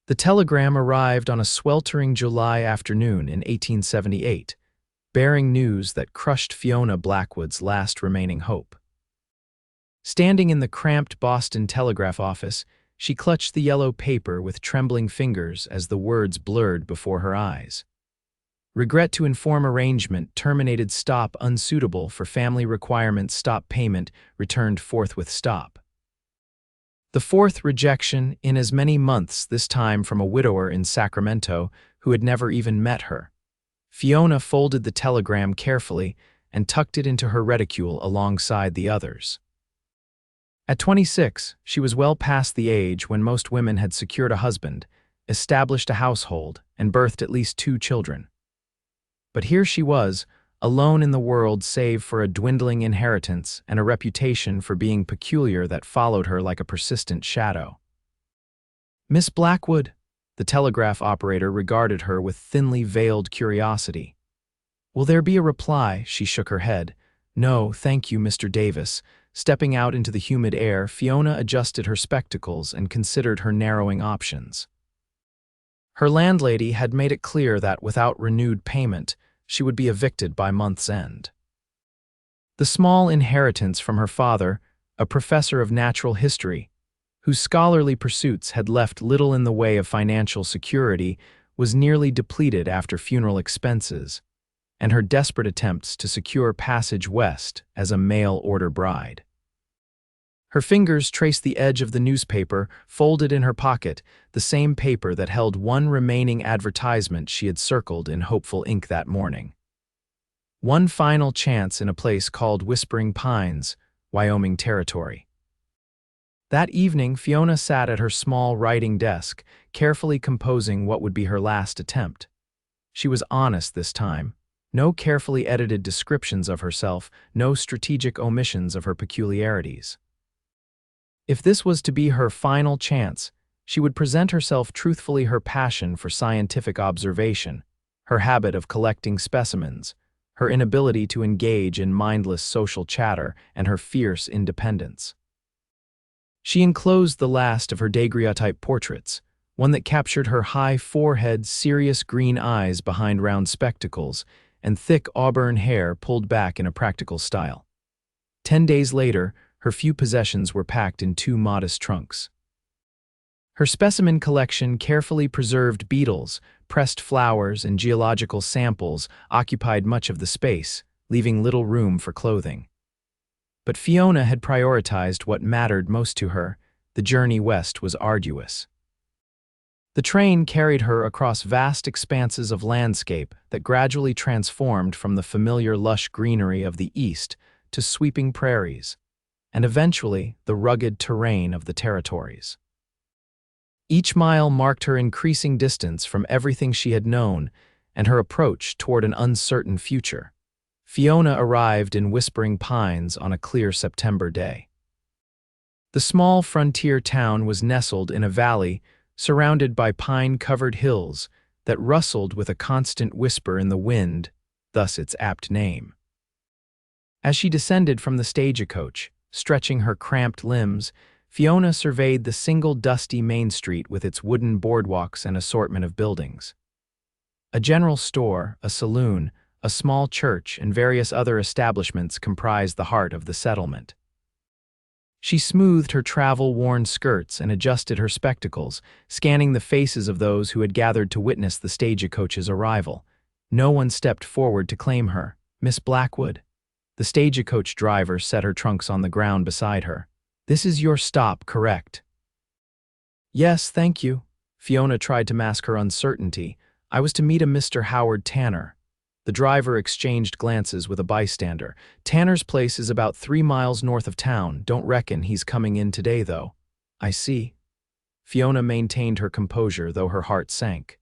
The telegram arrived on a sweltering July afternoon in 1878, bearing news that crushed Fiona Blackwood's last remaining hope. Standing in the cramped Boston telegraph office, she clutched the yellow paper with trembling fingers as the words blurred before her eyes. Regret to inform arrangement terminated, stop unsuitable for family requirements, stop payment returned forthwith, stop. The fourth rejection in as many months, this time from a widower in Sacramento who had never even met her. Fiona folded the telegram carefully and tucked it into her reticule alongside the others. At 26, she was well past the age when most women had secured a husband, established a household, and birthed at least 2 children. But here she was, alone in the world save for a dwindling inheritance and a reputation for being peculiar that followed her like a persistent shadow. "Miss Blackwood," the telegraph operator regarded her with thinly veiled curiosity. "Will there be a reply?" She shook her head. "No, thank you, Mr. Davis." Stepping out into the humid air, Fiona adjusted her spectacles and considered her narrowing options. Her landlady had made it clear that without renewed payment, she would be evicted by month's end. The small inheritance from her father, a professor of natural history, whose scholarly pursuits had left little in the way of financial security, was nearly depleted after funeral expenses, and her desperate attempts to secure passage west as a mail-order bride. Her fingers traced the edge of the newspaper, folded in her pocket, the same paper that held one remaining advertisement she had circled in hopeful ink that morning. One final chance in a place called Whispering Pines, Wyoming territory. That evening, Fiona sat at her small writing desk, carefully composing what would be her last attempt. She was honest this time. No carefully edited descriptions of herself, no strategic omissions of her peculiarities. If this was to be her final chance, she would present herself truthfully, her passion for scientific observation, her habit of collecting specimens, her inability to engage in mindless social chatter, and her fierce independence. She enclosed the last of her daguerreotype portraits, one that captured her high forehead, serious green eyes behind round spectacles, and thick auburn hair pulled back in a practical style. 10 days later, her few possessions were packed in 2 modest trunks. Her specimen collection, carefully preserved beetles, pressed flowers, and geological samples, occupied much of the space, leaving little room for clothing. But Fiona had prioritized what mattered most to her. The journey west was arduous. The train carried her across vast expanses of landscape that gradually transformed from the familiar lush greenery of the east to sweeping prairies, and eventually the rugged terrain of the territories. Each mile marked her increasing distance from everything she had known and her approach toward an uncertain future. Fiona arrived in Whispering Pines on a clear September day. The small frontier town was nestled in a valley surrounded by pine-covered hills that rustled with a constant whisper in the wind, thus its apt name. As she descended from the stagecoach, stretching her cramped limbs, Fiona surveyed the single dusty main street with its wooden boardwalks and assortment of buildings. A general store, a saloon, a small church, and various other establishments comprised the heart of the settlement. She smoothed her travel-worn skirts and adjusted her spectacles, scanning the faces of those who had gathered to witness the stagecoach's arrival. No one stepped forward to claim her. "Miss Blackwood." The stagecoach driver set her trunks on the ground beside her. "This is your stop, correct?" "Yes, thank you." Fiona tried to mask her uncertainty. "I was to meet a Mr. Howard Tanner." The driver exchanged glances with a bystander. "Tanner's place is about 3 miles north of town. Don't reckon he's coming in today, though." "I see." Fiona maintained her composure, though her heart sank.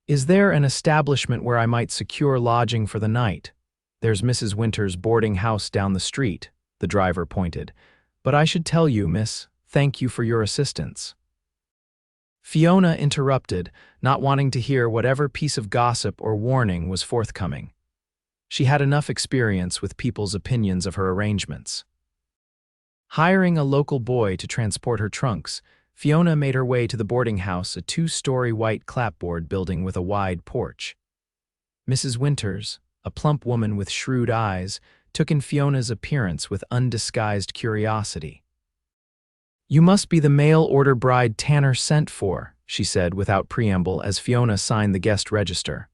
"Is there an establishment where I might secure lodging for the night?" "There's Mrs. Winter's boarding house down the street," the driver pointed. "But I should tell you, miss, thank you for your assistance." Fiona interrupted, not wanting to hear whatever piece of gossip or warning was forthcoming. She had enough experience with people's opinions of her arrangements. Hiring a local boy to transport her trunks, Fiona made her way to the boarding house, a two-story white clapboard building with a wide porch. Mrs. Winters, a plump woman with shrewd eyes, took in Fiona's appearance with undisguised curiosity. "You must be the mail-order bride Tanner sent for," she said without preamble as Fiona signed the guest register.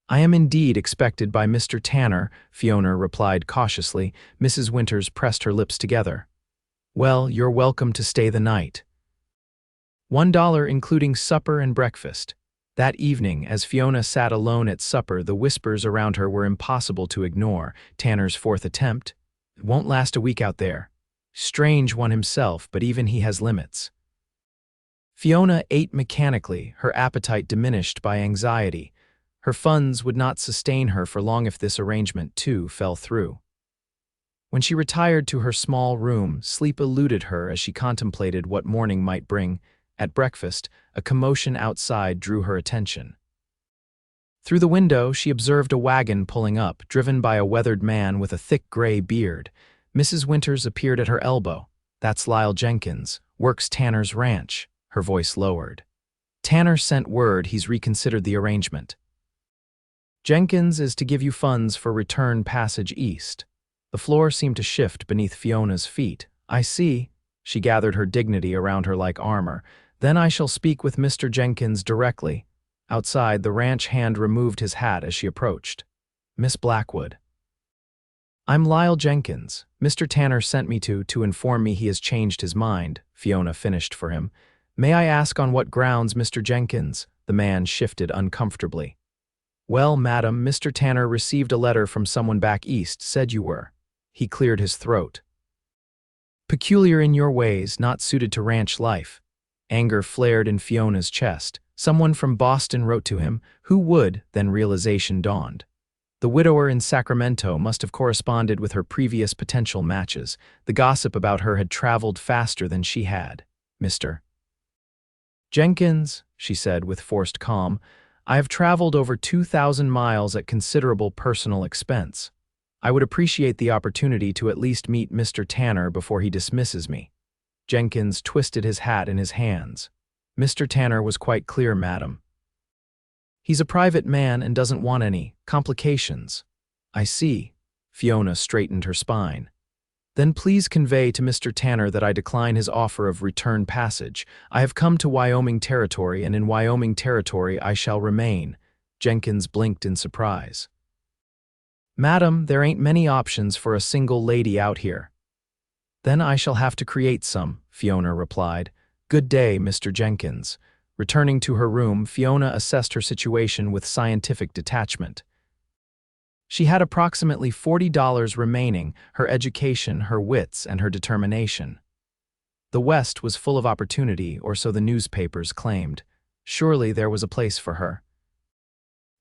"I am indeed expected by Mr. Tanner," Fiona replied cautiously. Mrs. Winters pressed her lips together. "Well, you're welcome to stay the night. $1 including supper and breakfast." That evening, as Fiona sat alone at supper, the whispers around her were impossible to ignore. Tanner's fourth attempt? It won't last a week out there. Strange one himself, but even he has limits. Fiona ate mechanically, her appetite diminished by anxiety. Her funds would not sustain her for long if this arrangement, too, fell through. When she retired to her small room, sleep eluded her as she contemplated what morning might bring. At breakfast, a commotion outside drew her attention. Through the window, she observed a wagon pulling up, driven by a weathered man with a thick gray beard. Mrs. Winters appeared at her elbow. "That's Lyle Jenkins, works Tanner's ranch," her voice lowered. "Tanner sent word he's reconsidered the arrangement. Jenkins is to give you funds for return passage east." The floor seemed to shift beneath Fiona's feet. "I see." She gathered her dignity around her like armor. "Then I shall speak with Mr. Jenkins directly." Outside, the ranch hand removed his hat as she approached. "Miss Blackwood." "I'm Lyle Jenkins. Mr. Tanner sent me to inform me he has changed his mind," Fiona finished for him. "May I ask on what grounds, Mr. Jenkins?" The man shifted uncomfortably. "Well, madam, Mr. Tanner received a letter from someone back east, said you were." He cleared his throat. "Peculiar in your ways, not suited to ranch life." Anger flared in Fiona's chest. Someone from Boston wrote to him. Who would? Then realization dawned. The widower in Sacramento must have corresponded with her previous potential matches. The gossip about her had traveled faster than she had. "Mr. Jenkins," she said with forced calm, "I have traveled over 2,000 miles at considerable personal expense. I would appreciate the opportunity to at least meet Mr. Tanner before he dismisses me." Jenkins twisted his hat in his hands. "Mr. Tanner was quite clear, madam. He's a private man and doesn't want any complications." "I see." Fiona straightened her spine. "Then please convey to Mr. Tanner that I decline his offer of return passage. I have come to Wyoming territory, and in Wyoming territory I shall remain." Jenkins blinked in surprise. "Madam, there ain't many options for a single lady out here." "Then I shall have to create some," Fiona replied. "Good day, Mr. Jenkins." Returning to her room, Fiona assessed her situation with scientific detachment. She had approximately $40 remaining, her education, her wits, and her determination. The West was full of opportunity, or so the newspapers claimed. Surely there was a place for her.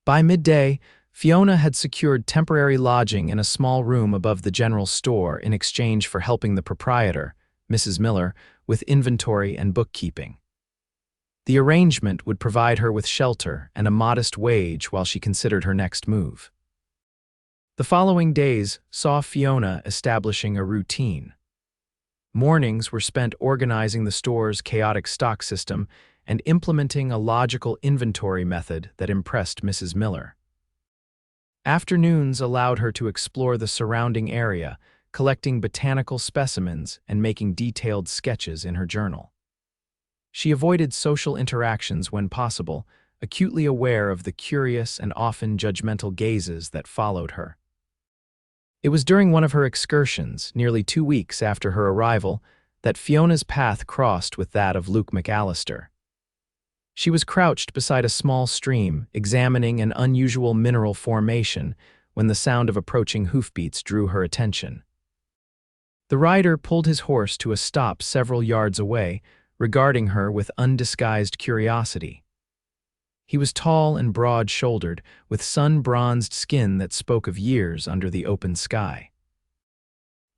By midday, Fiona had secured temporary lodging in a small room above the general store in exchange for helping the proprietor, Mrs. Miller, with inventory and bookkeeping. The arrangement would provide her with shelter and a modest wage while she considered her next move. The following days saw Fiona establishing a routine. Mornings were spent organizing the store's chaotic stock system and implementing a logical inventory method that impressed Mrs. Miller. Afternoons allowed her to explore the surrounding area, collecting botanical specimens and making detailed sketches in her journal. She avoided social interactions when possible, acutely aware of the curious and often judgmental gazes that followed her. It was during one of her excursions, nearly 2 weeks after her arrival, that Fiona's path crossed with that of Luke McAllister. She was crouched beside a small stream, examining an unusual mineral formation, when the sound of approaching hoofbeats drew her attention. The rider pulled his horse to a stop several yards away, regarding her with undisguised curiosity. He was tall and broad-shouldered, with sun-bronzed skin that spoke of years under the open sky.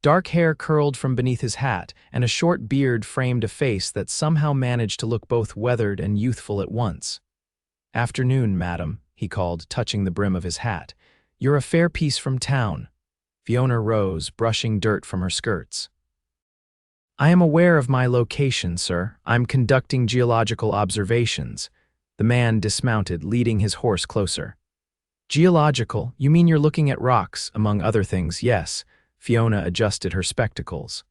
Dark hair curled from beneath his hat, and a short beard framed a face that somehow managed to look both weathered and youthful at once. "Afternoon, madam," he called, touching the brim of his hat. "You're a fair piece from town." Fiona rose, brushing dirt from her skirts. I am aware of my location, sir. I'm conducting geological observations. The man dismounted, leading his horse closer. Geological? You mean you're looking at rocks, among other things? Yes. Fiona adjusted her spectacles.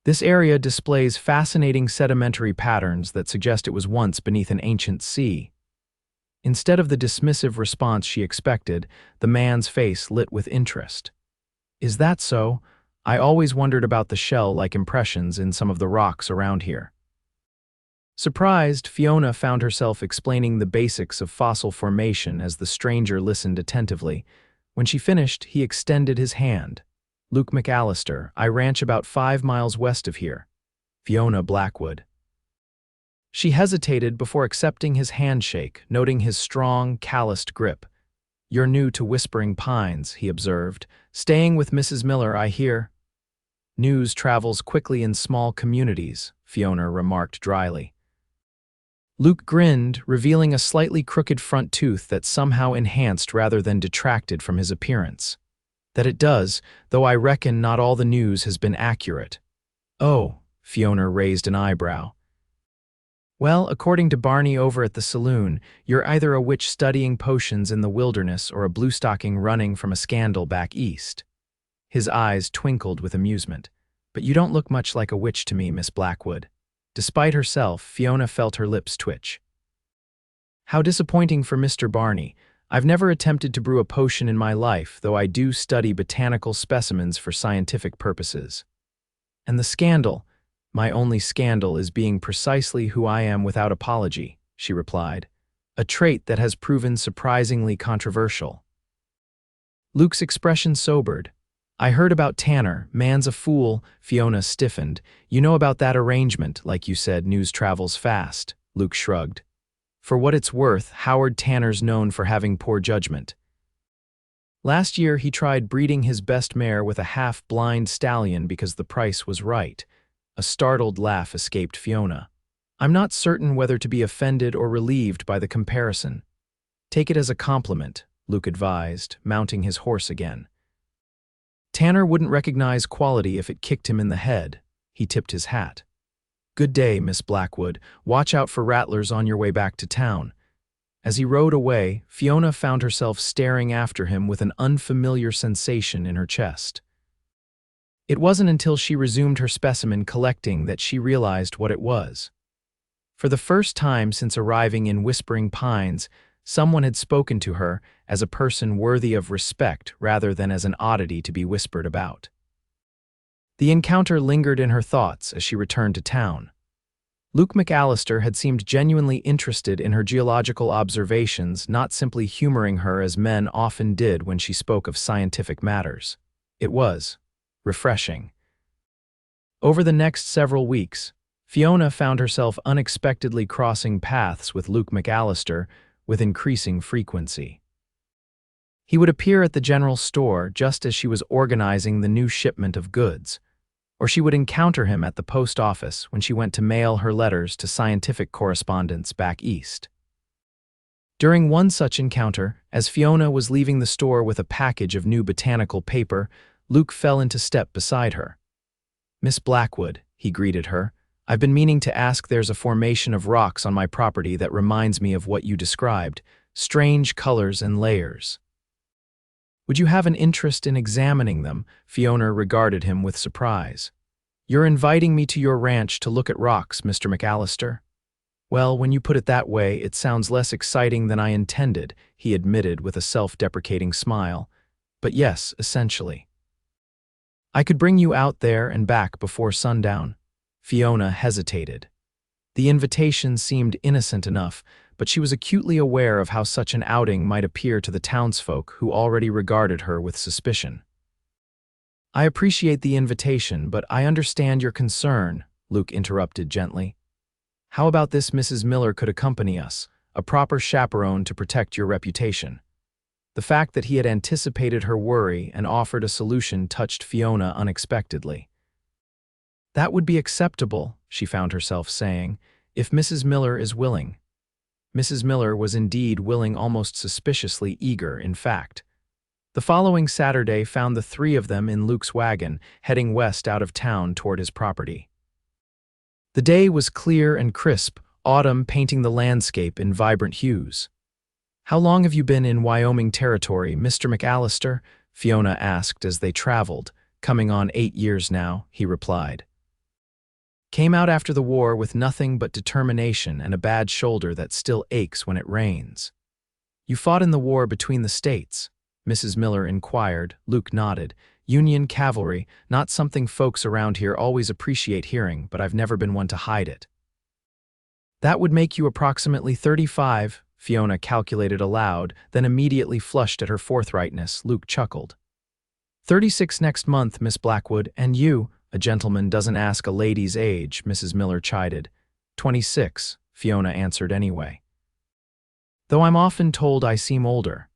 This area displays fascinating sedimentary patterns that suggest it was once beneath an ancient sea. Instead of the dismissive response she expected, the man's face lit with interest. Is that so? I always wondered about the shell-like impressions in some of the rocks around here. Surprised, Fiona found herself explaining the basics of fossil formation as the stranger listened attentively. When she finished, he extended his hand. Luke McAllister, I ranch about 5 miles west of here. Fiona Blackwood. She hesitated before accepting his handshake, noting his strong, calloused grip. You're new to Whispering Pines, he observed. Staying with Mrs. Miller, I hear. News travels quickly in small communities, Fiona remarked dryly. Luke grinned, revealing a slightly crooked front tooth that somehow enhanced rather than detracted from his appearance. That it does, though I reckon not all the news has been accurate. Oh, Fiona raised an eyebrow. Well, according to Barney over at the saloon, you're either a witch studying potions in the wilderness or a bluestocking running from a scandal back east. His eyes twinkled with amusement. But you don't look much like a witch to me, Miss Blackwood. Despite herself, Fiona felt her lips twitch. How disappointing for Mr. Barney. I've never attempted to brew a potion in my life, though I do study botanical specimens for scientific purposes. And the scandal, my only scandal is being precisely who I am without apology, she replied, a trait that has proven surprisingly controversial. Luke's expression sobered. I heard about Tanner, man's a fool, Fiona stiffened. You know about that arrangement, like you said, news travels fast, Luke shrugged. For what it's worth, Howard Tanner's known for having poor judgment. Last year he tried breeding his best mare with a half-blind stallion because the price was right. A startled laugh escaped Fiona. I'm not certain whether to be offended or relieved by the comparison. Take it as a compliment, Luke advised, mounting his horse again. Tanner wouldn't recognize quality if it kicked him in the head. He tipped his hat. Good day, Miss Blackwood. Watch out for rattlers on your way back to town. As he rode away, Fiona found herself staring after him with an unfamiliar sensation in her chest. It wasn't until she resumed her specimen collecting that she realized what it was. For the first time since arriving in Whispering Pines, someone had spoken to her as a person worthy of respect rather than as an oddity to be whispered about. The encounter lingered in her thoughts as she returned to town. Luke McAllister had seemed genuinely interested in her geological observations, not simply humoring her as men often did when she spoke of scientific matters. It was refreshing. Over the next several weeks, Fiona found herself unexpectedly crossing paths with Luke McAllister with increasing frequency. He would appear at the general store just as she was organizing the new shipment of goods, or she would encounter him at the post office when she went to mail her letters to scientific correspondents back east. During one such encounter, as Fiona was leaving the store with a package of new botanical paper, Luke fell into step beside her. Miss Blackwood, he greeted her, I've been meaning to ask. There's a formation of rocks on my property that reminds me of what you described, strange colors and layers. Would you have an interest in examining them? Fiona regarded him with surprise. You're inviting me to your ranch to look at rocks, Mr. McAllister? Well, when you put it that way, it sounds less exciting than I intended, he admitted with a self-deprecating smile. But yes, essentially. I could bring you out there and back before sundown. Fiona hesitated. The invitation seemed innocent enough, but she was acutely aware of how such an outing might appear to the townsfolk who already regarded her with suspicion. I appreciate the invitation, but I understand your concern, Luke interrupted gently. How about this? Mrs. Miller could accompany us, a proper chaperone to protect your reputation. The fact that he had anticipated her worry and offered a solution touched Fiona unexpectedly. That would be acceptable, she found herself saying, if Mrs. Miller is willing. Mrs. Miller was indeed willing, almost suspiciously eager, in fact. The following Saturday found the three of them in Luke's wagon, heading west out of town toward his property. The day was clear and crisp, autumn painting the landscape in vibrant hues. "How long have you been in Wyoming territory, Mr. McAllister?" Fiona asked as they traveled. "Coming on 8 years now," he replied. "Came out after the war with nothing but determination and a bad shoulder that still aches when it rains." "You fought in the war between the states?" Mrs. Miller inquired. Luke nodded. "Union cavalry, not something folks around here always appreciate hearing, but I've never been one to hide it." "That would make you approximately 35, Fiona calculated aloud, then immediately flushed at her forthrightness. Luke chuckled. 36 next month, Miss Blackwood, and you?" "A gentleman doesn't ask a lady's age," Mrs. Miller chided. 26, Fiona answered anyway. "Though I'm often told I seem older."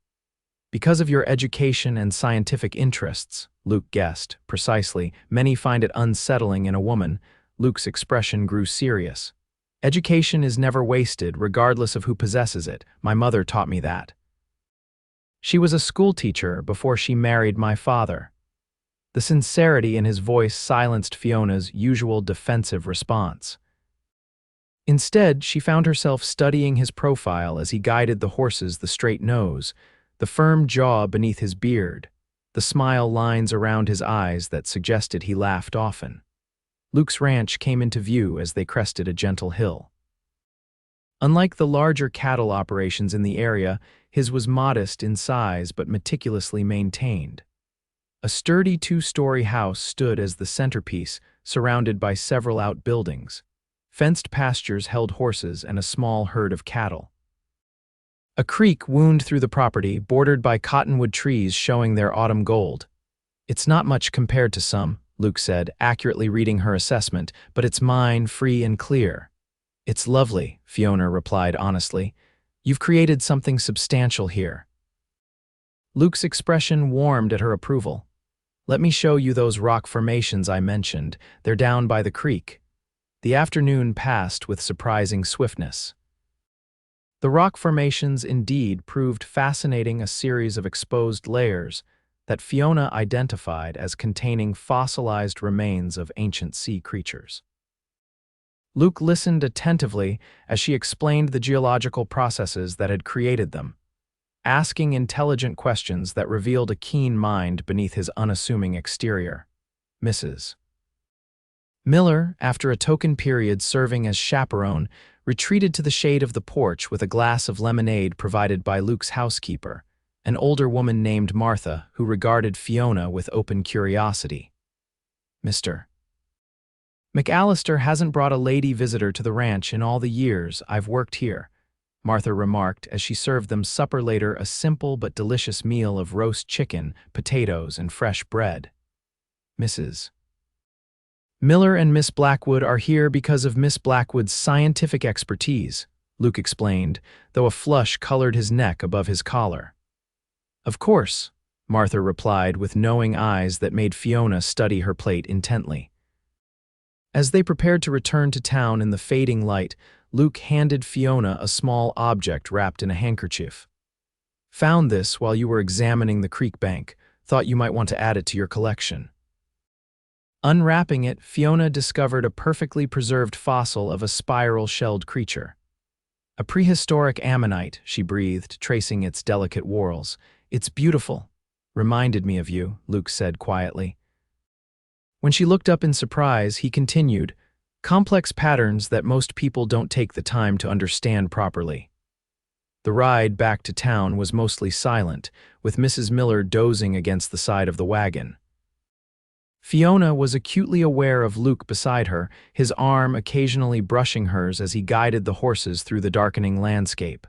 "Because of your education and scientific interests," Luke guessed. "Precisely. Many find it unsettling in a woman." Luke's expression grew serious. "Education is never wasted, regardless of who possesses it. My mother taught me that. She was a schoolteacher before she married my father." The sincerity in his voice silenced Fiona's usual defensive response. Instead, she found herself studying his profile as he guided the horses, the straight nose, the firm jaw beneath his beard, the smile lines around his eyes that suggested he laughed often. Luke's ranch came into view as they crested a gentle hill. Unlike the larger cattle operations in the area, his was modest in size but meticulously maintained. A sturdy 2-story house stood as the centerpiece, surrounded by several outbuildings. Fenced pastures held horses and a small herd of cattle. A creek wound through the property, bordered by cottonwood trees showing their autumn gold. "It's not much compared to some," Luke said, accurately reading her assessment, "but it's mine, free and clear." "It's lovely," Fiona replied honestly. "You've created something substantial here." Luke's expression warmed at her approval. "Let me show you those rock formations I mentioned. They're down by the creek." The afternoon passed with surprising swiftness. The rock formations indeed proved fascinating, a series of exposed layers that Fiona identified as containing fossilized remains of ancient sea creatures. Luke listened attentively as she explained the geological processes that had created them, asking intelligent questions that revealed a keen mind beneath his unassuming exterior. Mrs. Miller, after a token period serving as chaperone, retreated to the shade of the porch with a glass of lemonade provided by Luke's housekeeper, an older woman named Martha, who regarded Fiona with open curiosity. "Mr. McAllister hasn't brought a lady visitor to the ranch in all the years I've worked here," Martha remarked as she served them supper later, a simple but delicious meal of roast chicken, potatoes, and fresh bread. "Mrs. Miller and Miss Blackwood are here because of Miss Blackwood's scientific expertise," Luke explained, though a flush colored his neck above his collar. "Of course," Martha replied with knowing eyes that made Fiona study her plate intently. As they prepared to return to town in the fading light, Luke handed Fiona a small object wrapped in a handkerchief. "Found this while you were examining the creek bank. Thought you might want to add it to your collection." Unwrapping it, Fiona discovered a perfectly preserved fossil of a spiral-shelled creature. "A prehistoric ammonite," she breathed, tracing its delicate whorls. "It's beautiful. Reminded me of you," Luke said quietly. When she looked up in surprise, he continued, "Complex patterns that most people don't take the time to understand properly." The ride back to town was mostly silent, with Mrs. Miller dozing against the side of the wagon. Fiona was acutely aware of Luke beside her, his arm occasionally brushing hers as he guided the horses through the darkening landscape.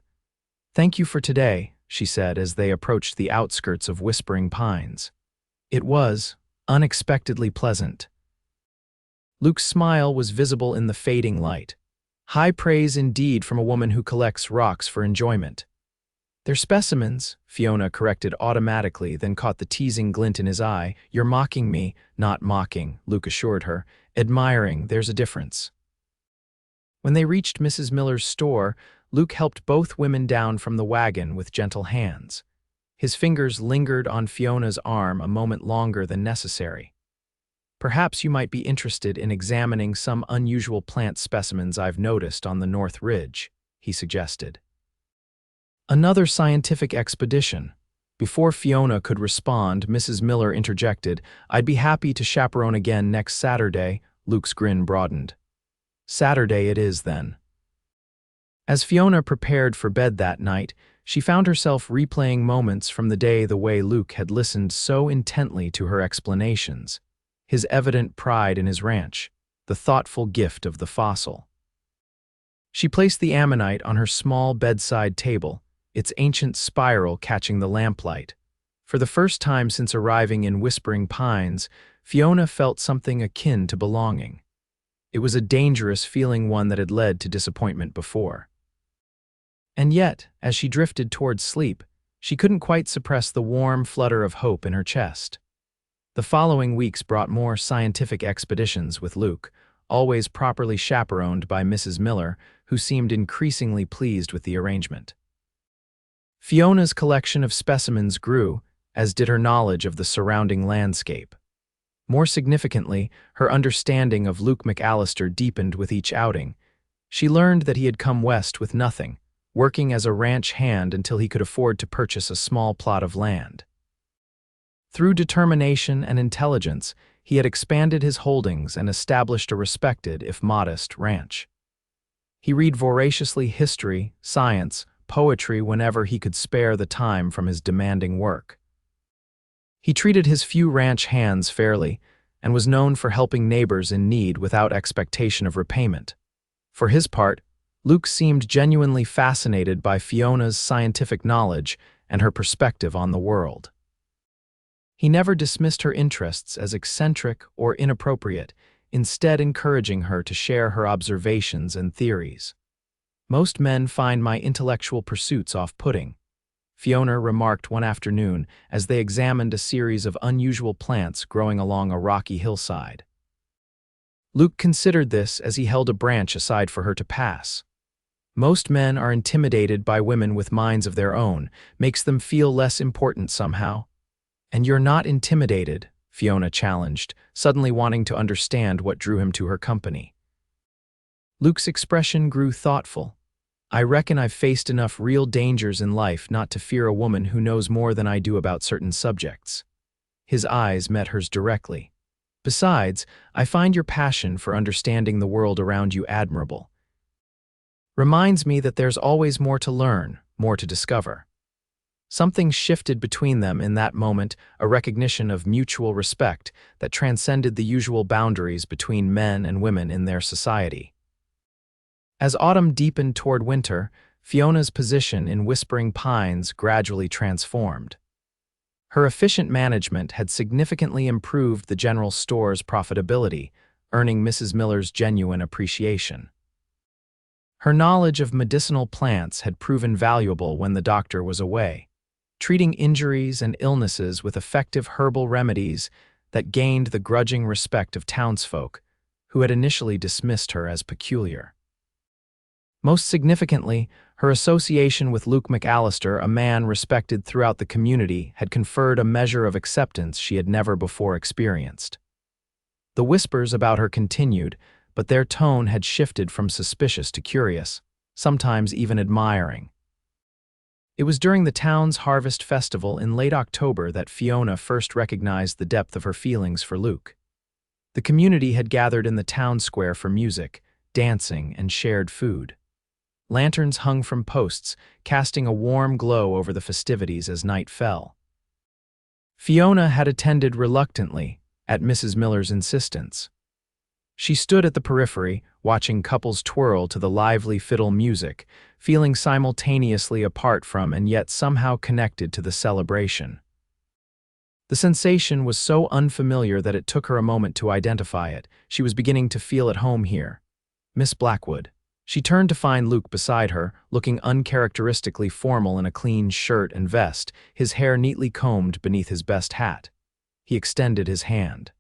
"Thank you for today," she said as they approached the outskirts of Whispering Pines. "It was unexpectedly pleasant." Luke's smile was visible in the fading light. High praise indeed from a woman who collects rocks for enjoyment. "They're specimens," Fiona corrected automatically, then caught the teasing glint in his eye. "You're mocking me." "Not mocking," Luke assured her. "Admiring, there's a difference." When they reached Mrs. Miller's store, Luke helped both women down from the wagon with gentle hands. His fingers lingered on Fiona's arm a moment longer than necessary. "Perhaps you might be interested in examining some unusual plant specimens I've noticed on the North Ridge," he suggested. "Another scientific expedition." Before Fiona could respond, Mrs. Miller interjected, "I'd be happy to chaperone again next Saturday." Luke's grin broadened. "Saturday it is, then." As Fiona prepared for bed that night, she found herself replaying moments from the day the way Luke had listened so intently to her explanations, his evident pride in his ranch, the thoughtful gift of the fossil. She placed the ammonite on her small bedside table, its ancient spiral catching the lamplight. For the first time since arriving in Whispering Pines, Fiona felt something akin to belonging. It was a dangerous feeling, one that had led to disappointment before. And yet, as she drifted towards sleep, she couldn't quite suppress the warm flutter of hope in her chest. The following weeks brought more scientific expeditions with Luke, always properly chaperoned by Mrs. Miller, who seemed increasingly pleased with the arrangement. Fiona's collection of specimens grew, as did her knowledge of the surrounding landscape. More significantly, her understanding of Luke McAllister deepened with each outing. She learned that he had come west with nothing, working as a ranch hand until he could afford to purchase a small plot of land. Through determination and intelligence, he had expanded his holdings and established a respected, if modest, ranch. He read voraciously history, science, poetry whenever he could spare the time from his demanding work. He treated his few ranch hands fairly and was known for helping neighbors in need without expectation of repayment. For his part, Luke seemed genuinely fascinated by Fiona's scientific knowledge and her perspective on the world. He never dismissed her interests as eccentric or inappropriate, instead encouraging her to share her observations and theories. "Most men find my intellectual pursuits off-putting," Fiona remarked one afternoon as they examined a series of unusual plants growing along a rocky hillside. Luke considered this as he held a branch aside for her to pass. "Most men are intimidated by women with minds of their own, makes them feel less important somehow." "And you're not intimidated," Fiona challenged, suddenly wanting to understand what drew him to her company. Luke's expression grew thoughtful. "I reckon I've faced enough real dangers in life not to fear a woman who knows more than I do about certain subjects." His eyes met hers directly. "Besides, I find your passion for understanding the world around you admirable. Reminds me that there's always more to learn, more to discover." Something shifted between them in that moment, a recognition of mutual respect that transcended the usual boundaries between men and women in their society. As autumn deepened toward winter, Fiona's position in Whispering Pines gradually transformed. Her efficient management had significantly improved the general store's profitability, earning Mrs. Miller's genuine appreciation. Her knowledge of medicinal plants had proven valuable when the doctor was away, treating injuries and illnesses with effective herbal remedies that gained the grudging respect of townsfolk, who had initially dismissed her as peculiar. Most significantly, her association with Luke McAllister, a man respected throughout the community, had conferred a measure of acceptance she had never before experienced. The whispers about her continued, but their tone had shifted from suspicious to curious, sometimes even admiring. It was during the town's harvest festival in late October that Fiona first recognized the depth of her feelings for Luke. The community had gathered in the town square for music, dancing, and shared food. Lanterns hung from posts, casting a warm glow over the festivities as night fell. Fiona had attended reluctantly, at Mrs. Miller's insistence. She stood at the periphery, watching couples twirl to the lively fiddle music, feeling simultaneously apart from and yet somehow connected to the celebration. The sensation was so unfamiliar that it took her a moment to identify it. She was beginning to feel at home here. "Miss Blackwood." She turned to find Luke beside her, looking uncharacteristically formal in a clean shirt and vest, his hair neatly combed beneath his best hat. He extended his hand.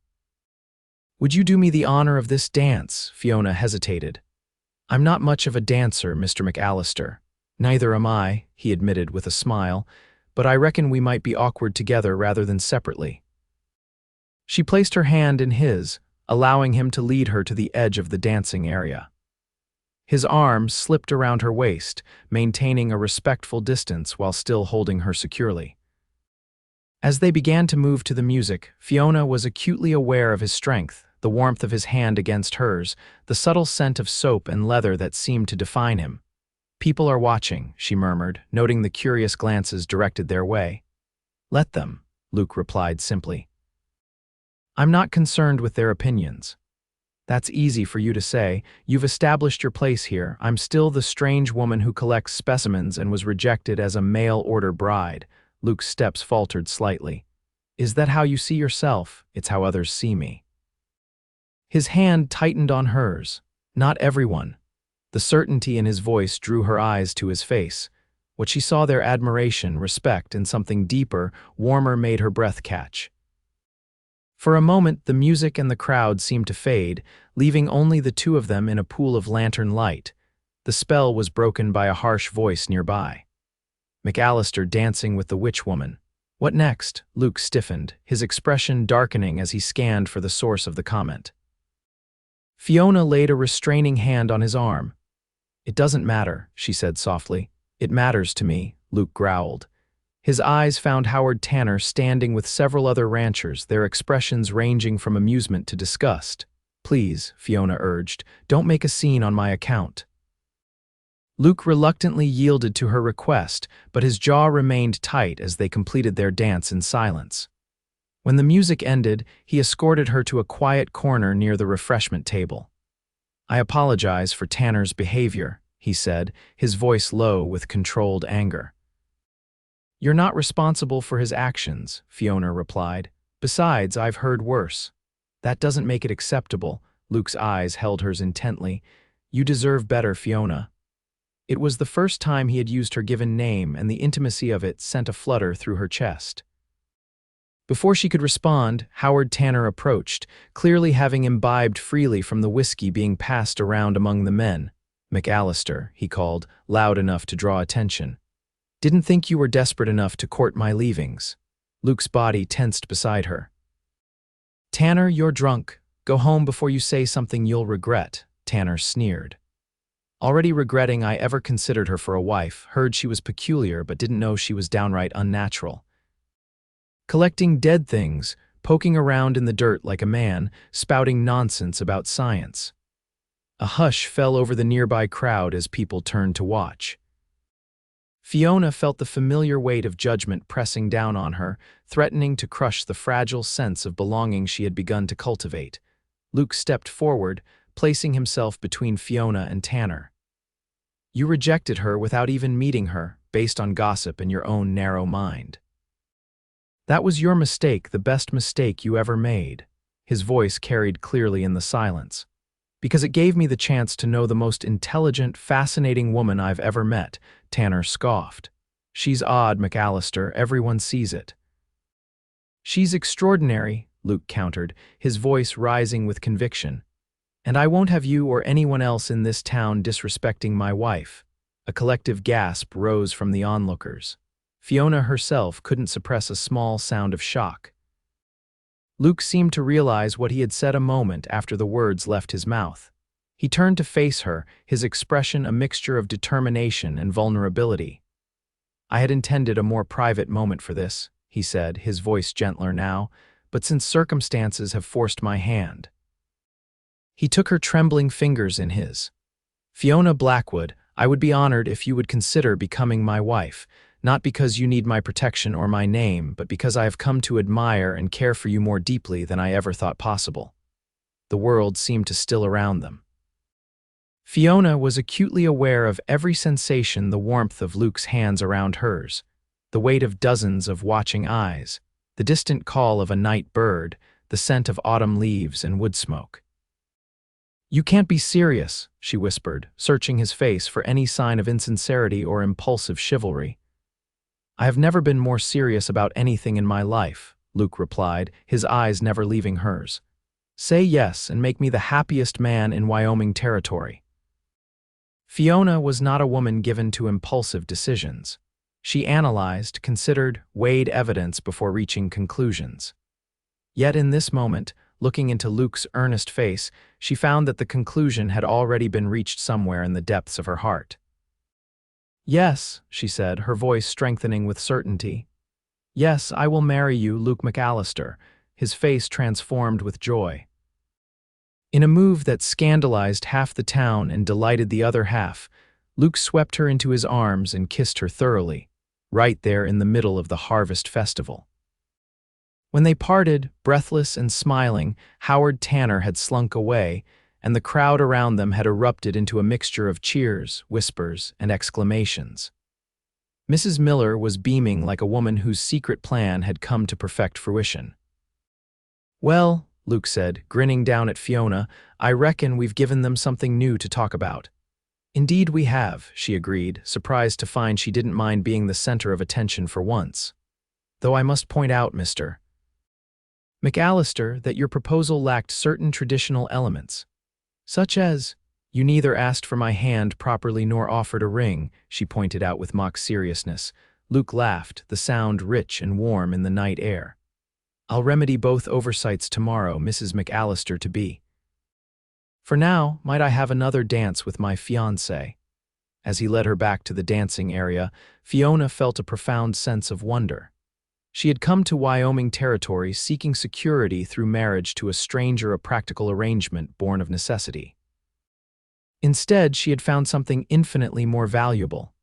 "Would you do me the honor of this dance?" Fiona hesitated. "I'm not much of a dancer, Mr. McAllister." "Neither am I," he admitted with a smile, but I reckon we might be awkward together rather than separately." She placed her hand in his, allowing him to lead her to the edge of the dancing area. His arm slipped around her waist, maintaining a respectful distance while still holding her securely. As they began to move to the music, Fiona was acutely aware of his strength, the warmth of his hand against hers, the subtle scent of soap and leather that seemed to define him. "People are watching," she murmured, noting the curious glances directed their way. "Let them," Luke replied simply. "I'm not concerned with their opinions." "That's easy for you to say. You've established your place here. I'm still the strange woman who collects specimens and was rejected as a mail-order bride." Luke's steps faltered slightly. "Is that how you see yourself? It's how others see me." His hand tightened on hers. "Not everyone." The certainty in his voice drew her eyes to his face. What she saw there, admiration, respect, and something deeper, warmer, made her breath catch. For a moment, the music and the crowd seemed to fade, leaving only the two of them in a pool of lantern light. The spell was broken by a harsh voice nearby. McAllister dancing with the witch woman. "What next?" Luke stiffened, his expression darkening as he scanned for the source of the comment. Fiona laid a restraining hand on his arm. "It doesn't matter," she said softly. "It matters to me," Luke growled. His eyes found Howard Tanner standing with several other ranchers, their expressions ranging from amusement to disgust. "Please," Fiona urged, "don't make a scene on my account." Luke reluctantly yielded to her request, but his jaw remained tight as they completed their dance in silence. When the music ended, he escorted her to a quiet corner near the refreshment table. "I apologize for Tanner's behavior," he said, his voice low with controlled anger. "You're not responsible for his actions," Fiona replied. "Besides, I've heard worse." "That doesn't make it acceptable." Luke's eyes held hers intently. "You deserve better, Fiona." It was the first time he had used her given name, and the intimacy of it sent a flutter through her chest. Before she could respond, Howard Tanner approached, clearly having imbibed freely from the whiskey being passed around among the men. "McAllister," he called, loud enough to draw attention. "Didn't think you were desperate enough to court my leavings." Luke's body tensed beside her. "Tanner, you're drunk. Go home before you say something you'll regret," Tanner sneered. Already regretting I ever considered her for a wife, heard she was peculiar but didn't know she was downright unnatural. Collecting dead things, poking around in the dirt like a man, spouting nonsense about science. A hush fell over the nearby crowd as people turned to watch. Fiona felt the familiar weight of judgment pressing down on her, threatening to crush the fragile sense of belonging she had begun to cultivate. Luke stepped forward, placing himself between Fiona and Tanner. "You rejected her without even meeting her, based on gossip and your own narrow mind. That was your mistake, the best mistake you ever made." His voice carried clearly in the silence. "Because it gave me the chance to know the most intelligent, fascinating woman I've ever met," Tanner scoffed. "She's odd, McAllister, everyone sees it." "She's extraordinary," Luke countered, his voice rising with conviction. "And I won't have you or anyone else in this town disrespecting my wife." A collective gasp rose from the onlookers. Fiona herself couldn't suppress a small sound of shock. Luke seemed to realize what he had said a moment after the words left his mouth. He turned to face her, his expression a mixture of determination and vulnerability. "I had intended a more private moment for this," he said, his voice gentler now, "but since circumstances have forced my hand." He took her trembling fingers in his. "Fiona Blackwood, I would be honored if you would consider becoming my wife, not because you need my protection or my name, but because I have come to admire and care for you more deeply than I ever thought possible." The world seemed to still around them. Fiona was acutely aware of every sensation, the warmth of Luke's hands around hers, the weight of dozens of watching eyes, the distant call of a night bird, the scent of autumn leaves and wood smoke. "You can't be serious," she whispered, searching his face for any sign of insincerity or impulsive chivalry. "I have never been more serious about anything in my life," Luke replied, his eyes never leaving hers. "Say yes and make me the happiest man in Wyoming territory." Fiona was not a woman given to impulsive decisions. She analyzed, considered, weighed evidence before reaching conclusions. Yet in this moment, looking into Luke's earnest face, she found that the conclusion had already been reached somewhere in the depths of her heart. "Yes," she said, her voice strengthening with certainty. "Yes, I will marry you, Luke McAllister," his face transformed with joy. In a move that scandalized half the town and delighted the other half, Luke swept her into his arms and kissed her thoroughly, right there in the middle of the harvest festival. When they parted, breathless and smiling, Howard Tanner had slunk away, and the crowd around them had erupted into a mixture of cheers, whispers, and exclamations. Mrs. Miller was beaming like a woman whose secret plan had come to perfect fruition. "Well," Luke said, grinning down at Fiona, "I reckon we've given them something new to talk about." "Indeed we have," she agreed, surprised to find she didn't mind being the center of attention for once. "Though I must point out, Mr. McAllister, that your proposal lacked certain traditional elements. Such as, you neither asked for my hand properly nor offered a ring," she pointed out with mock seriousness. Luke laughed, the sound rich and warm in the night air. "I'll remedy both oversights tomorrow, Mrs. McAllister to be. For now, might I have another dance with my fiancé?" As he led her back to the dancing area, Fiona felt a profound sense of wonder. She had come to Wyoming territory seeking security through marriage to a stranger, a practical arrangement born of necessity. Instead, she had found something infinitely more valuable.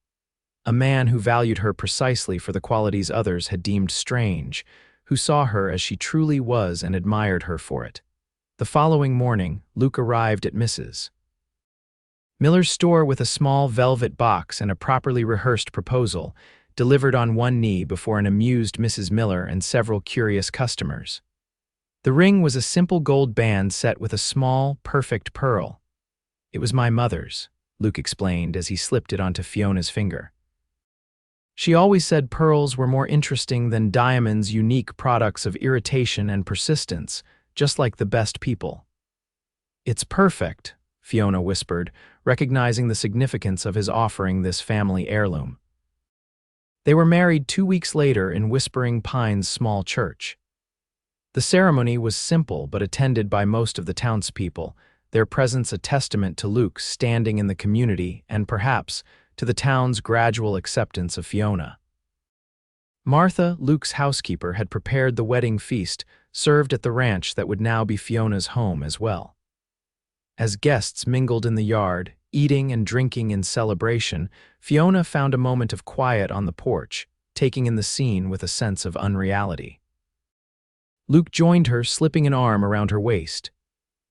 A man who valued her precisely for the qualities others had deemed strange, who saw her as she truly was and admired her for it. The following morning, Luke arrived at Mrs. Miller's store with a small velvet box and a properly rehearsed proposal, delivered on one knee before an amused Mrs. Miller and several curious customers. The ring was a simple gold band set with a small, perfect pearl. "It was my mother's," Luke explained as he slipped it onto Fiona's finger. "She always said pearls were more interesting than diamonds, unique products of irritation and persistence, just like the best people." "It's perfect," Fiona whispered, recognizing the significance of his offering this family heirloom. They were married 2 weeks later in Whispering Pines' small church. The ceremony was simple but attended by most of the townspeople, their presence a testament to Luke's standing in the community and perhaps to the town's gradual acceptance of Fiona. Martha, Luke's housekeeper, had prepared the wedding feast, served at the ranch that would now be Fiona's home as well. As guests mingled in the yard, eating and drinking in celebration, Fiona found a moment of quiet on the porch, taking in the scene with a sense of unreality. Luke joined her, slipping an arm around her waist.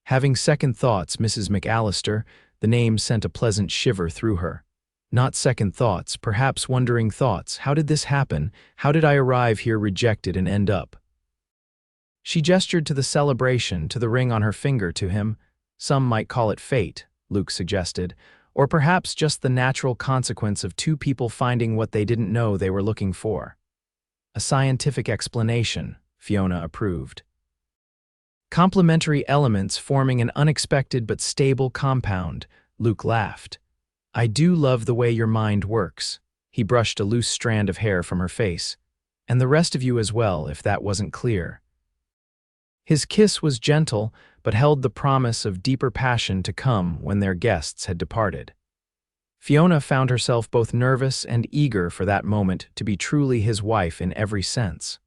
Having second thoughts, Mrs. McAllister, the name sent a pleasant shiver through her. Not second thoughts, perhaps wondering thoughts. How did this happen? How did I arrive here rejected and end up? She gestured to the celebration, to the ring on her finger, to him. Some might call it fate, Luke suggested, or perhaps just the natural consequence of two people finding what they didn't know they were looking for. A scientific explanation, Fiona approved. Complementary elements forming an unexpected but stable compound, Luke laughed. I do love the way your mind works. He brushed a loose strand of hair from her face. And the rest of you as well, if that wasn't clear. His kiss was gentle, but held the promise of deeper passion to come when their guests had departed. Fiona found herself both nervous and eager for that moment to be truly his wife in every sense.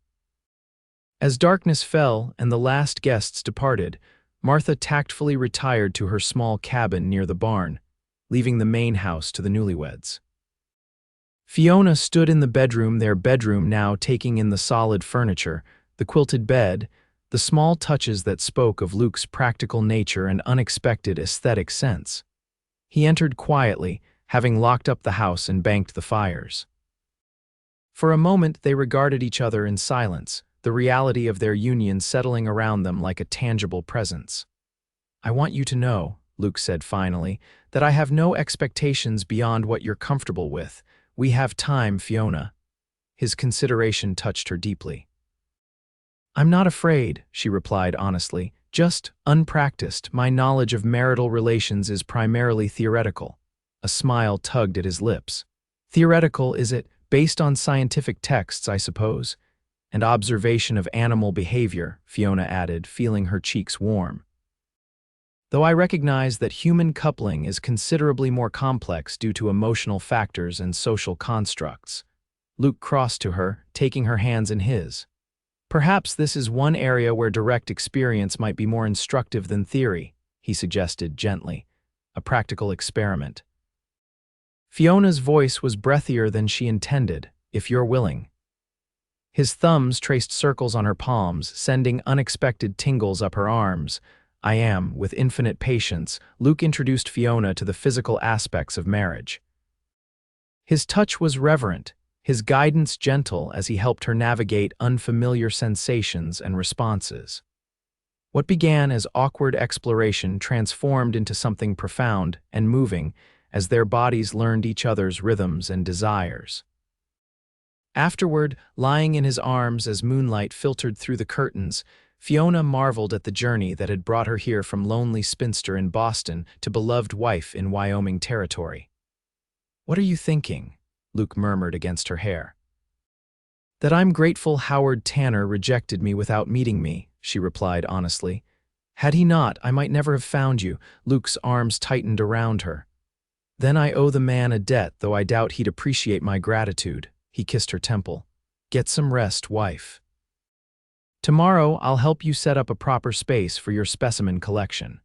As darkness fell and the last guests departed, Martha tactfully retired to her small cabin near the barn, leaving the main house to the newlyweds. Fiona stood in the bedroom, their bedroom now taking in the solid furniture, the quilted bed, the small touches that spoke of Luke's practical nature and unexpected aesthetic sense. He entered quietly, having locked up the house and banked the fires. For a moment they regarded each other in silence, the reality of their union settling around them like a tangible presence. I want you to know, Luke said finally, that I have no expectations beyond what you're comfortable with. We have time, Fiona. His consideration touched her deeply. I'm not afraid, she replied honestly, just unpracticed. My knowledge of marital relations is primarily theoretical. A smile tugged at his lips. Theoretical, is it? Based on scientific texts, I suppose, and observation of animal behavior, Fiona added, feeling her cheeks warm. Though I recognize that human coupling is considerably more complex due to emotional factors and social constructs. Luke crossed to her, taking her hands in his. Perhaps this is one area where direct experience might be more instructive than theory, he suggested gently, a practical experiment. Fiona's voice was breathier than she intended, if you're willing. His thumbs traced circles on her palms, sending unexpected tingles up her arms. I am, with infinite patience, Luke introduced Fiona to the physical aspects of marriage. His touch was reverent, his guidance gentle as he helped her navigate unfamiliar sensations and responses. What began as awkward exploration transformed into something profound and moving as their bodies learned each other's rhythms and desires. Afterward, lying in his arms as moonlight filtered through the curtains, Fiona marveled at the journey that had brought her here from lonely spinster in Boston to beloved wife in Wyoming territory. "What are you thinking?" Luke murmured against her hair. "That I'm grateful Howard Tanner rejected me without meeting me," she replied honestly. "Had he not, I might never have found you." Luke's arms tightened around her. "Then I owe the man a debt, though I doubt he'd appreciate my gratitude." He kissed her temple. "Get some rest, wife. Tomorrow I'll help you set up a proper space for your specimen collection."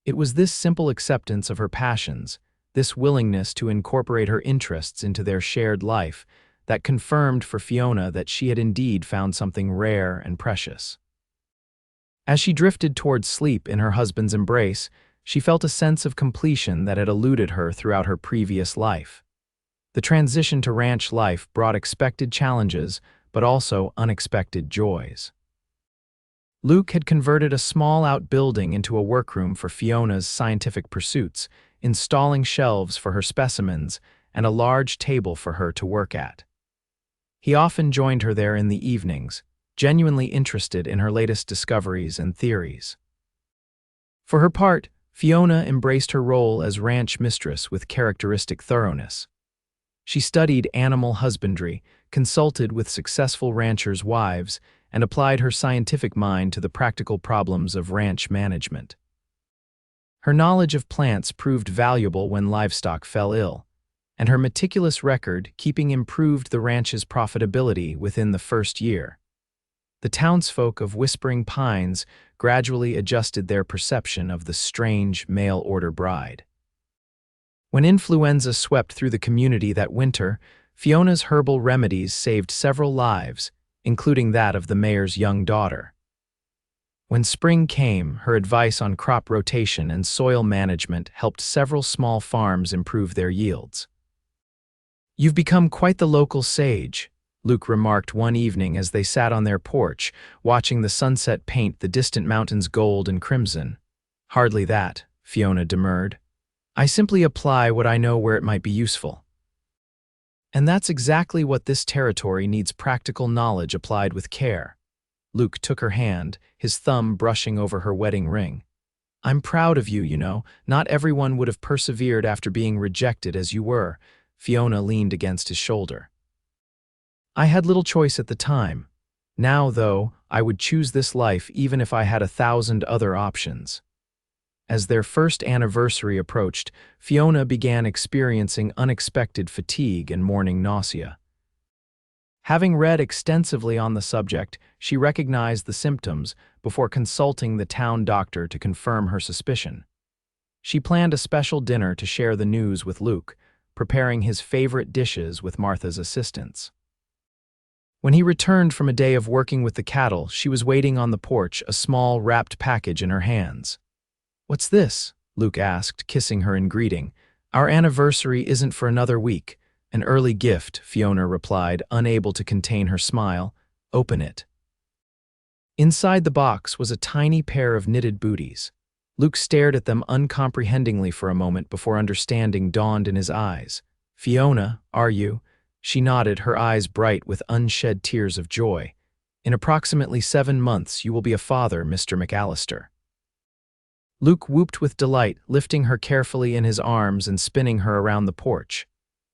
It was this simple acceptance of her passions, this willingness to incorporate her interests into their shared life, that confirmed for Fiona that she had indeed found something rare and precious. As she drifted towards sleep in her husband's embrace, she felt a sense of completion that had eluded her throughout her previous life. The transition to ranch life brought expected challenges, but also unexpected joys. Luke had converted a small outbuilding into a workroom for Fiona's scientific pursuits, installing shelves for her specimens and a large table for her to work at. He often joined her there in the evenings, genuinely interested in her latest discoveries and theories. For her part, Fiona embraced her role as ranch mistress with characteristic thoroughness. She studied animal husbandry, consulted with successful ranchers' wives, and applied her scientific mind to the practical problems of ranch management. Her knowledge of plants proved valuable when livestock fell ill, and her meticulous record-keeping improved the ranch's profitability within the first year. The townsfolk of Whispering Pines gradually adjusted their perception of the strange mail-order bride. When influenza swept through the community that winter, Fiona's herbal remedies saved several lives, including that of the mayor's young daughter. When spring came, her advice on crop rotation and soil management helped several small farms improve their yields. "You've become quite the local sage," Luke remarked one evening as they sat on their porch, watching the sunset paint the distant mountains gold and crimson. "Hardly that," Fiona demurred. "I simply apply what I know where it might be useful." "And that's exactly what this territory needs: practical knowledge applied with care." Luke took her hand, his thumb brushing over her wedding ring. "I'm proud of you, you know. Not everyone would have persevered after being rejected as you were." Fiona leaned against his shoulder. "I had little choice at the time. Now, though, I would choose this life even if I had 1,000 other options." As their first anniversary approached, Fiona began experiencing unexpected fatigue and morning nausea. Having read extensively on the subject, she recognized the symptoms before consulting the town doctor to confirm her suspicion. She planned a special dinner to share the news with Luke, preparing his favorite dishes with Martha's assistance. When he returned from a day of working with the cattle, she was waiting on the porch, a small wrapped package in her hands. "What's this?" Luke asked, kissing her in greeting. "Our anniversary isn't for another week." "An early gift," Fiona replied, unable to contain her smile. "Open it." Inside the box was a tiny pair of knitted booties. Luke stared at them uncomprehendingly for a moment before understanding dawned in his eyes. "Fiona, are you?" She nodded, her eyes bright with unshed tears of joy. "In approximately 7 months, you will be a father, Mr. McAllister." Luke whooped with delight, lifting her carefully in his arms and spinning her around the porch.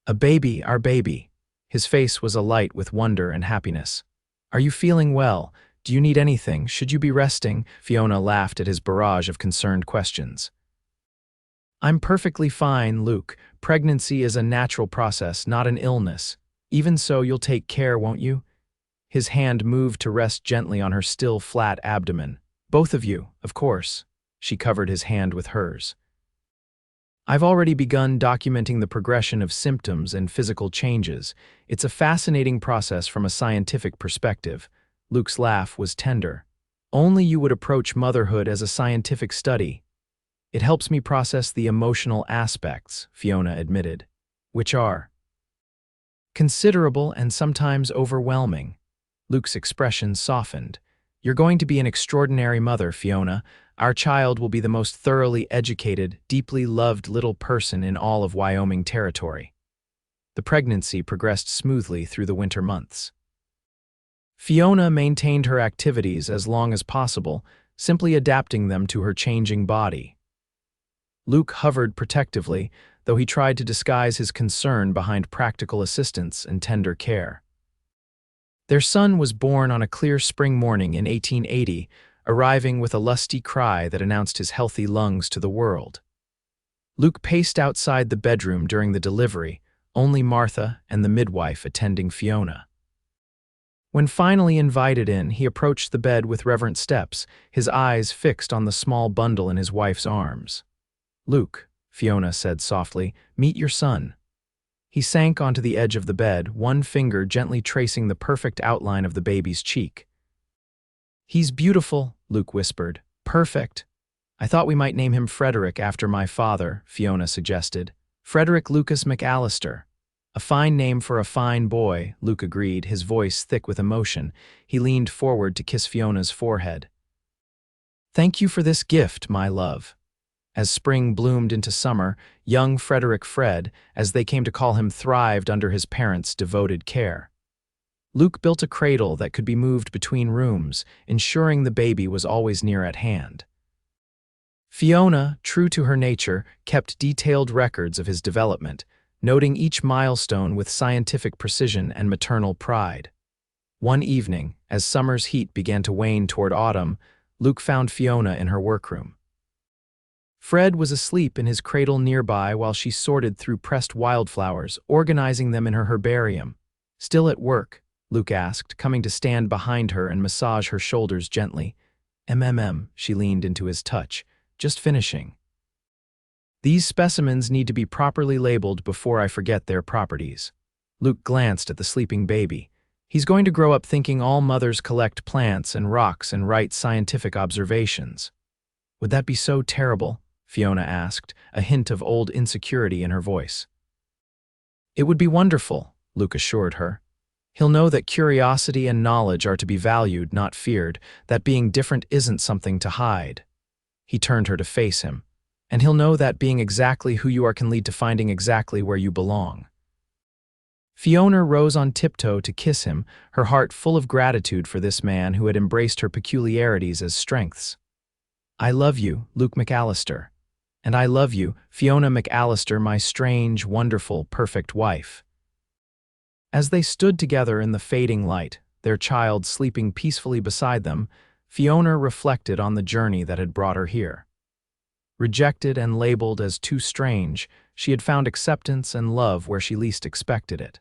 "A baby, our baby." His face was alight with wonder and happiness. "Are you feeling well? Do you need anything? Should you be resting?" Fiona laughed at his barrage of concerned questions. "I'm perfectly fine, Luke. Pregnancy is a natural process, not an illness. Even so, you'll take care, won't you?" His hand moved to rest gently on her still flat abdomen. "Both of you, of course." She covered his hand with hers. "I've already begun documenting the progression of symptoms and physical changes. It's a fascinating process from a scientific perspective." Luke's laugh was tender. "Only you would approach motherhood as a scientific study." "It helps me process the emotional aspects," Fiona admitted. "Which are?" "Considerable and sometimes overwhelming." Luke's expression softened. "You're going to be an extraordinary mother, Fiona. Our child will be the most thoroughly educated, deeply loved little person in all of Wyoming territory." The pregnancy progressed smoothly through the winter months. Fiona maintained her activities as long as possible, simply adapting them to her changing body. Luke hovered protectively, though he tried to disguise his concern behind practical assistance and tender care. Their son was born on a clear spring morning in 1880, arriving with a lusty cry that announced his healthy lungs to the world. Luke paced outside the bedroom during the delivery, only Martha and the midwife attending Fiona. When finally invited in, he approached the bed with reverent steps, his eyes fixed on the small bundle in his wife's arms. "Luke," Fiona said softly, "meet your son." He sank onto the edge of the bed, one finger gently tracing the perfect outline of the baby's cheek. "He's beautiful," Luke whispered. "Perfect." "I thought we might name him Frederick after my father," Fiona suggested. "Frederick Lucas McAllister." "A fine name for a fine boy," Luke agreed, his voice thick with emotion. He leaned forward to kiss Fiona's forehead. "Thank you for this gift, my love." As spring bloomed into summer, young Frederick Fred, as they came to call him, thrived under his parents' devoted care. Luke built a cradle that could be moved between rooms, ensuring the baby was always near at hand. Fiona, true to her nature, kept detailed records of his development, noting each milestone with scientific precision and maternal pride. One evening, as summer's heat began to wane toward autumn, Luke found Fiona in her workroom. Fred was asleep in his cradle nearby while she sorted through pressed wildflowers, organizing them in her herbarium. "Still at work?" Luke asked, coming to stand behind her and massage her shoulders gently. She leaned into his touch. "Just finishing. These specimens need to be properly labeled before I forget their properties." Luke glanced at the sleeping baby. He's going to grow up thinking all mothers collect plants and rocks and write scientific observations. "Would that be so terrible?" Fiona asked, a hint of old insecurity in her voice. "It would be wonderful," Luke assured her. "He'll know that curiosity and knowledge are to be valued, not feared, that being different isn't something to hide." He turned her to face him. "And he'll know that being exactly who you are can lead to finding exactly where you belong." Fiona rose on tiptoe to kiss him, her heart full of gratitude for this man who had embraced her peculiarities as strengths. "I love you, Luke McAllister. And I love you, Fiona McAllister, my strange, wonderful, perfect wife." As they stood together in the fading light, their child sleeping peacefully beside them, Fiona reflected on the journey that had brought her here. Rejected and labeled as too strange, she had found acceptance and love where she least expected it.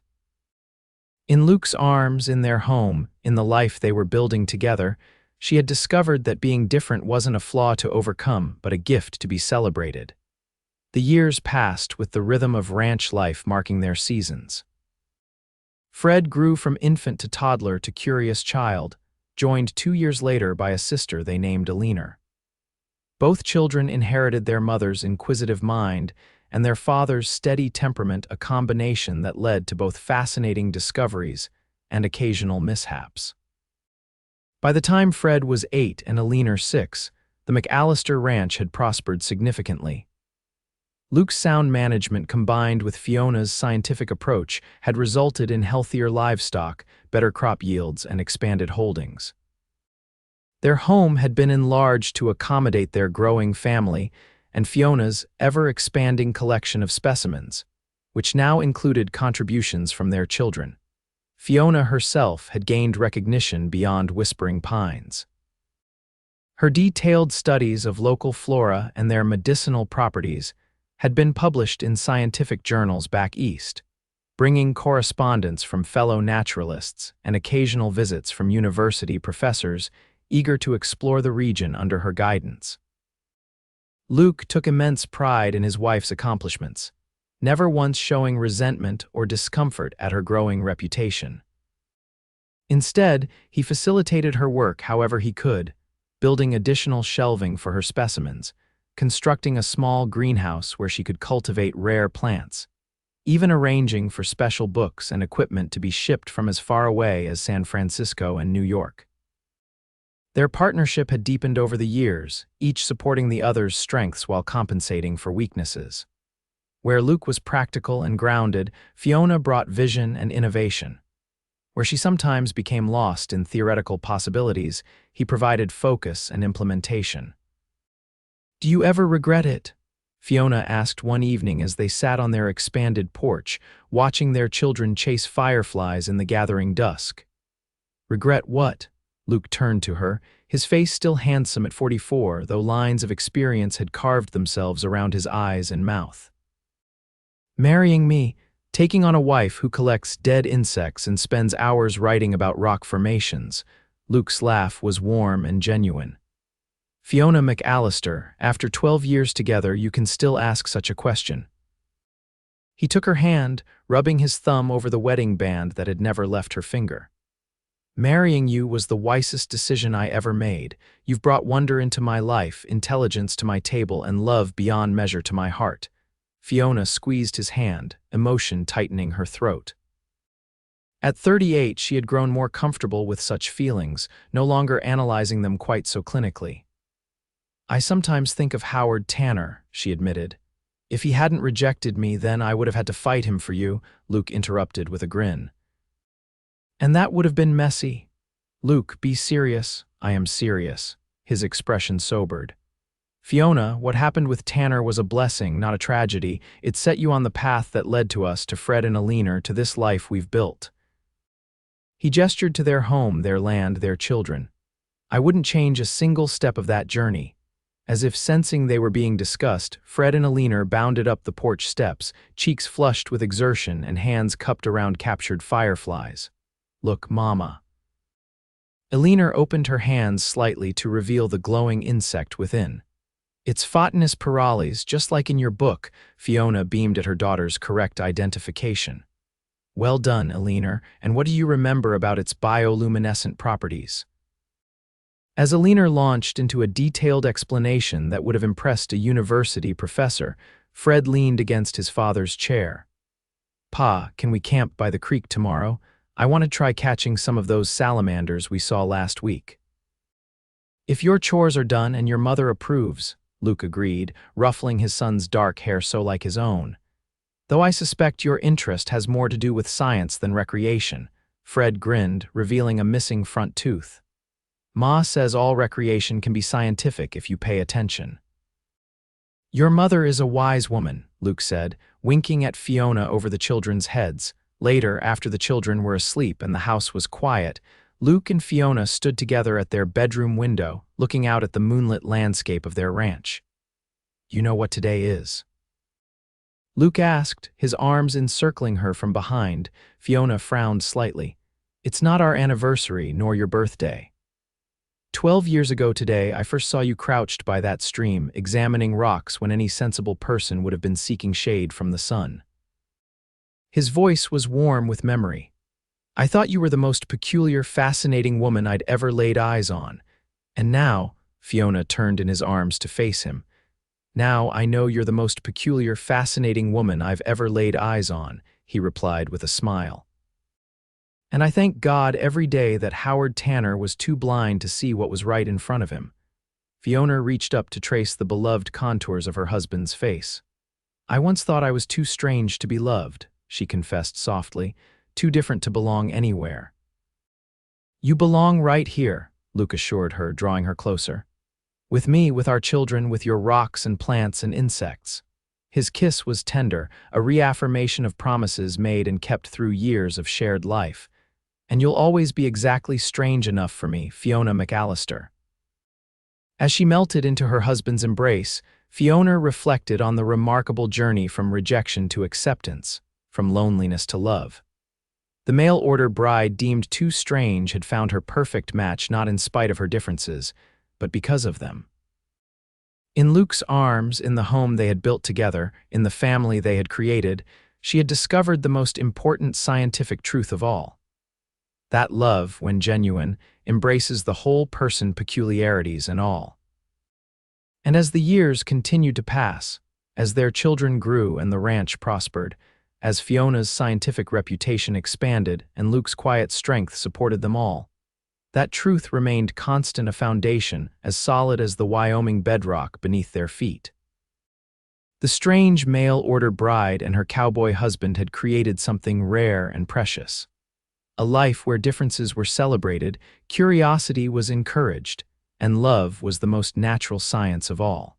In Luke's arms, in their home, in the life they were building together, she had discovered that being different wasn't a flaw to overcome, but a gift to be celebrated. The years passed with the rhythm of ranch life marking their seasons. Fred grew from infant to toddler to curious child, joined 2 years later by a sister they named Alina. Both children inherited their mother's inquisitive mind and their father's steady temperament, a combination that led to both fascinating discoveries and occasional mishaps. By the time Fred was 8 and Alina 6, the McAllister Ranch had prospered significantly. Luke's sound management combined with Fiona's scientific approach had resulted in healthier livestock, better crop yields, and expanded holdings. Their home had been enlarged to accommodate their growing family and Fiona's ever-expanding collection of specimens, which now included contributions from their children. Fiona herself had gained recognition beyond Whispering Pines. Her detailed studies of local flora and their medicinal properties had been published in scientific journals back east, bringing correspondence from fellow naturalists and occasional visits from university professors eager to explore the region under her guidance. Luke took immense pride in his wife's accomplishments, never once showing resentment or discomfort at her growing reputation. Instead, he facilitated her work however he could, building additional shelving for her specimens, constructing a small greenhouse where she could cultivate rare plants, even arranging for special books and equipment to be shipped from as far away as San Francisco and New York. Their partnership had deepened over the years, each supporting the other's strengths while compensating for weaknesses. Where Luke was practical and grounded, Fiona brought vision and innovation. Where she sometimes became lost in theoretical possibilities, he provided focus and implementation. "Do you ever regret it?" Fiona asked one evening as they sat on their expanded porch, watching their children chase fireflies in the gathering dusk. "Regret what?" Luke turned to her, his face still handsome at 44, though lines of experience had carved themselves around his eyes and mouth. "Marrying me, taking on a wife who collects dead insects and spends hours writing about rock formations." Luke's laugh was warm and genuine. "Fiona McAllister, after 12 years together, you can still ask such a question." He took her hand, rubbing his thumb over the wedding band that had never left her finger. "Marrying you was the wisest decision I ever made. You've brought wonder into my life, intelligence to my table, and love beyond measure to my heart." Fiona squeezed his hand, emotion tightening her throat. At 38, she had grown more comfortable with such feelings, no longer analyzing them quite so clinically. "I sometimes think of Howard Tanner," she admitted. "If he hadn't rejected me, then I would have had to fight him for you," Luke interrupted with a grin. "And that would have been messy." "Luke, be serious." "I am serious." His expression sobered. "Fiona, what happened with Tanner was a blessing, not a tragedy. It set you on the path that led to us, to Fred and Alina, to this life we've built." He gestured to their home, their land, their children. "I wouldn't change a single step of that journey." As if sensing they were being discussed, Fred and Alina bounded up the porch steps, cheeks flushed with exertion and hands cupped around captured fireflies. "Look, Mama." Alina opened her hands slightly to reveal the glowing insect within. "It's Photinus piralis, just like in your book." Fiona beamed at her daughter's correct identification. "Well done, Alina, and what do you remember about its bioluminescent properties?" As Alina launched into a detailed explanation that would have impressed a university professor, Fred leaned against his father's chair. "Pa, can we camp by the creek tomorrow? I want to try catching some of those salamanders we saw last week." "If your chores are done and your mother approves," Luke agreed, ruffling his son's dark hair so like his own. "Though I suspect your interest has more to do with science than recreation." Fred grinned, revealing a missing front tooth. "Ma says all recreation can be scientific if you pay attention." "Your mother is a wise woman," Luke said, winking at Fiona over the children's heads. Later, after the children were asleep and the house was quiet, Luke and Fiona stood together at their bedroom window, looking out at the moonlit landscape of their ranch. "You know what today is?" Luke asked, his arms encircling her from behind. Fiona frowned slightly. "It's not our anniversary, nor your birthday. 12 years ago today, I first saw you crouched by that stream, examining rocks when any sensible person would have been seeking shade from the sun." His voice was warm with memory. "I thought you were the most peculiar, fascinating woman I'd ever laid eyes on. And now," Fiona turned in his arms to face him, "now I know you're the most peculiar, fascinating woman I've ever laid eyes on," he replied with a smile. "And I thank God every day that Howard Tanner was too blind to see what was right in front of him." Fiona reached up to trace the beloved contours of her husband's face. "I once thought I was too strange to be loved," she confessed softly, "too different to belong anywhere." "You belong right here," Luke assured her, drawing her closer. "With me, with our children, with your rocks and plants and insects." His kiss was tender, a reaffirmation of promises made and kept through years of shared life. and you'll always be exactly strange enough for me, Fiona McAllister. As she melted into her husband's embrace, Fiona reflected on the remarkable journey from rejection to acceptance, from loneliness to love. The mail-order bride deemed too strange had found her perfect match not in spite of her differences, but because of them. In Luke's arms, in the home they had built together, in the family they had created, she had discovered the most important scientific truth of all. That love, when genuine, embraces the whole person, peculiarities and all. And as the years continued to pass, as their children grew and the ranch prospered, as Fiona's scientific reputation expanded and Luke's quiet strength supported them all, that truth remained constant, a foundation as solid as the Wyoming bedrock beneath their feet. The strange mail-order bride and her cowboy husband had created something rare and precious. A life where differences were celebrated, curiosity was encouraged, and love was the most natural science of all.